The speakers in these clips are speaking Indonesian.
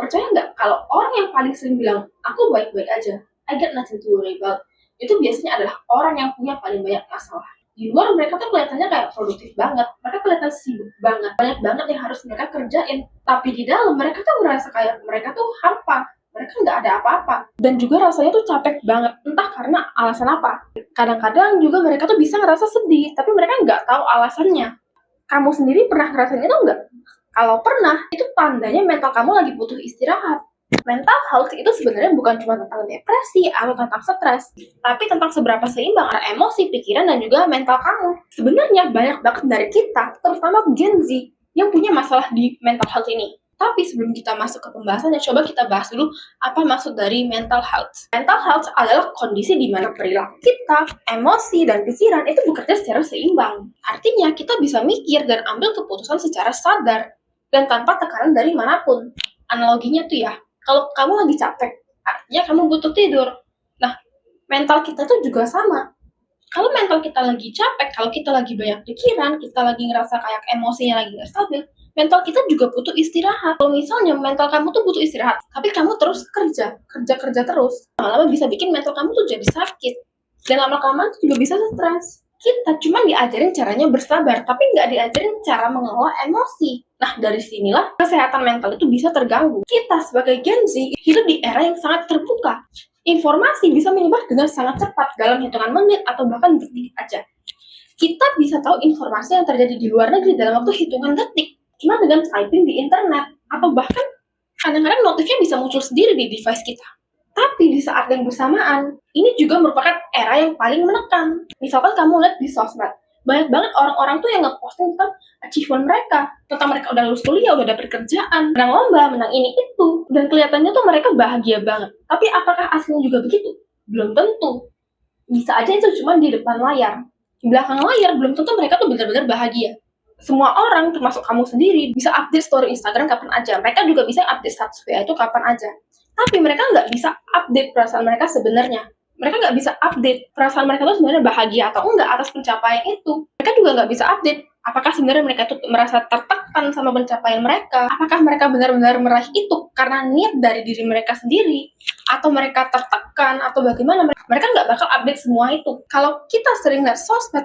percaya nggak kalau orang yang paling sering bilang, aku baik-baik aja, I got nothing to worry about, itu biasanya adalah orang yang punya paling banyak masalah. Di luar mereka tuh kelihatannya kayak produktif banget, mereka kelihatan sibuk banget, banyak banget yang harus mereka kerjain. Tapi di dalam mereka tuh merasa kayak mereka tuh hampa, mereka nggak ada apa-apa. Dan juga rasanya tuh capek banget, entah karena alasan apa. Kadang-kadang juga mereka tuh bisa ngerasa sedih, tapi mereka nggak tahu alasannya. Kamu sendiri pernah ngerasain itu nggak? Kalau pernah, itu tandanya mental kamu lagi butuh istirahat. Mental health itu sebenarnya bukan cuma tentang depresi atau tentang stres, tapi tentang seberapa seimbang antara emosi, pikiran, dan juga mental kamu. Sebenarnya banyak banget dari kita, terutama Gen Z, yang punya masalah di mental health ini. Tapi sebelum kita masuk ke pembahasannya, coba kita bahas dulu apa maksud dari mental health. Mental health adalah kondisi di mana perilaku kita, emosi, dan pikiran itu bekerja secara seimbang. Artinya, kita bisa mikir dan ambil keputusan secara sadar dan tanpa tekanan dari manapun. Analoginya tuh ya, kalau kamu lagi capek, artinya kamu butuh tidur. Nah, mental kita tuh juga sama. Kalau mental kita lagi capek, kalau kita lagi banyak pikiran, kita lagi ngerasa kayak emosinya lagi nggak stabil, mental kita juga butuh istirahat. Kalau misalnya mental kamu tuh butuh istirahat, tapi kamu terus kerja terus, lama-lama bisa bikin mental kamu tuh jadi sakit. Dan lama-kelamaan tuh juga bisa stres. Kita cuma diajarin caranya bersabar, tapi nggak diajarin cara mengelola emosi. Nah, dari sinilah kesehatan mental itu bisa terganggu. Kita sebagai Gen Z hidup di era yang sangat terbuka. Informasi bisa menyebar dengan sangat cepat dalam hitungan menit atau bahkan detik aja. Kita bisa tahu informasi yang terjadi di luar negeri dalam waktu hitungan detik, cuma dengan typing di internet, atau bahkan kadang-kadang notifnya bisa muncul sendiri di device kita. Tapi di saat yang bersamaan, ini juga merupakan era yang paling menekan. Misalkan kamu lihat di sosmed, banyak banget orang-orang tuh yang nge-posting tentang achievement mereka, tentang mereka udah lulus kuliah, udah dapet kerjaan, menang lomba, menang ini itu, dan kelihatannya tuh mereka bahagia banget. Tapi apakah aslinya juga begitu? Belum tentu. Bisa aja itu cuma di depan layar. Di belakang layar belum tentu mereka tuh benar-benar bahagia. Semua orang, termasuk kamu sendiri, bisa update story Instagram kapan aja. Mereka juga bisa update status WA itu kapan aja. Tapi mereka nggak bisa update perasaan mereka sebenarnya. Mereka nggak bisa update perasaan mereka tuh sebenarnya bahagia atau enggak atas pencapaian itu. Mereka juga nggak bisa update apakah sebenarnya mereka tuh merasa tertekan sama pencapaian mereka. Apakah mereka benar-benar meraih itu karena niat dari diri mereka sendiri, atau mereka tertekan, atau bagaimana. Mereka nggak bakal update semua itu. Kalau kita sering lihat sosmed,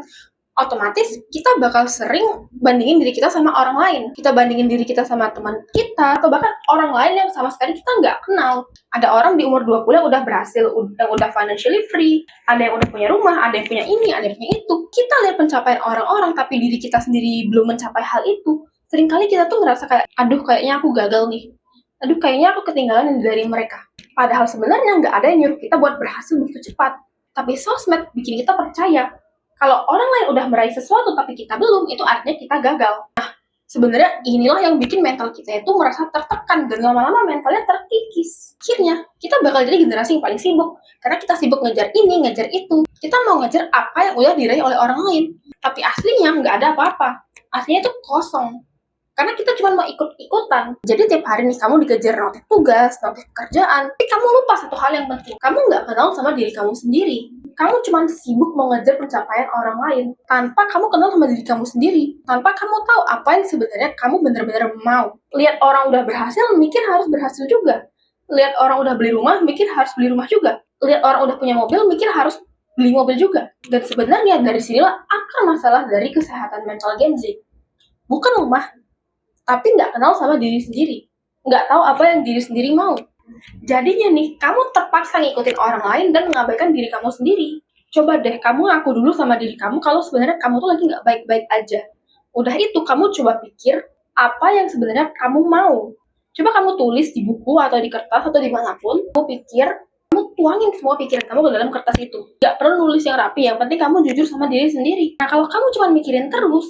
otomatis kita bakal sering bandingin diri kita sama orang lain. Kita bandingin diri kita sama teman kita, atau bahkan orang lain yang sama sekali kita nggak kenal. Ada orang di umur 20 yang udah berhasil, yang udah financially free, ada yang udah punya rumah, ada yang punya ini, ada yang punya itu. Kita lihat pencapaian orang-orang, tapi diri kita sendiri belum mencapai hal itu. Seringkali kita tuh ngerasa kayak, aduh kayaknya aku gagal nih. Aduh kayaknya aku ketinggalan dari mereka. Padahal sebenarnya nggak ada yang nyuruh kita buat berhasil begitu cepat. Tapi sosmed bikin kita percaya kalau orang lain udah meraih sesuatu tapi kita belum, itu artinya kita gagal. Nah, sebenarnya inilah yang bikin mental kita itu merasa tertekan dan lama-lama mentalnya terkikis. Akhirnya, kita bakal jadi generasi yang paling sibuk. Karena kita sibuk ngejar ini, ngejar itu. Kita mau ngejar apa yang udah diraih oleh orang lain. Tapi aslinya nggak ada apa-apa. Aslinya itu kosong. Karena kita cuma mau ikut-ikutan. Jadi tiap hari nih kamu dikejar notif tugas, notif pekerjaan, tapi kamu lupa satu hal yang penting. Kamu nggak kenal sama diri kamu sendiri. Kamu cuma sibuk mengejar pencapaian orang lain, tanpa kamu kenal sama diri kamu sendiri. Tanpa kamu tahu apa yang sebenarnya kamu benar-benar mau. Lihat orang udah berhasil, mikir harus berhasil juga. Lihat orang udah beli rumah, mikir harus beli rumah juga. Lihat orang udah punya mobil, mikir harus beli mobil juga. Dan sebenarnya dari sinilah akar masalah dari kesehatan mental Gen Z. Bukan lemah, tapi nggak kenal sama diri sendiri, nggak tahu apa yang diri sendiri mau. Jadinya nih, kamu terpaksa ngikutin orang lain dan mengabaikan diri kamu sendiri. Coba deh, kamu ngaku dulu sama diri kamu kalau sebenarnya kamu tuh lagi nggak baik-baik aja. Udah itu, kamu coba pikir apa yang sebenarnya kamu mau. Coba kamu tulis di buku atau di kertas atau dimanapun, kamu pikir, kamu tuangin semua pikiran kamu ke dalam kertas itu. Nggak perlu nulis yang rapi, yang penting kamu jujur sama diri sendiri. Nah, kalau kamu cuma mikirin terus,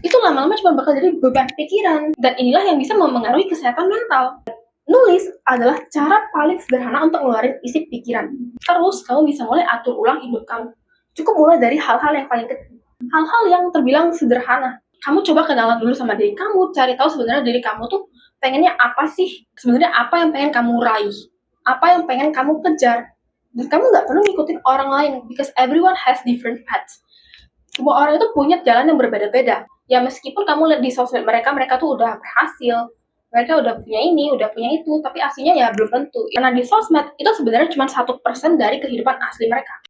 itu lama-lama cuma bakal jadi beban pikiran. Dan inilah yang bisa mempengaruhi kesehatan mental. Nulis adalah cara paling sederhana untuk ngeluarin isi pikiran. Terus kamu bisa mulai atur ulang hidup kamu. Cukup mulai dari hal-hal yang paling kecil. Hal-hal yang terbilang sederhana. Kamu coba kenalan dulu sama diri kamu, cari tahu sebenarnya diri kamu tuh pengennya apa sih? Sebenarnya apa yang pengen kamu raih? Apa yang pengen kamu kejar? Dan kamu nggak perlu ngikutin orang lain, because everyone has different paths. Semua orang itu punya jalan yang berbeda-beda. Ya meskipun kamu lihat di sosmed mereka tuh udah berhasil, mereka udah punya ini, udah punya itu, tapi aslinya ya belum tentu. Karena di sosmed itu sebenarnya cuma 1% dari kehidupan asli mereka.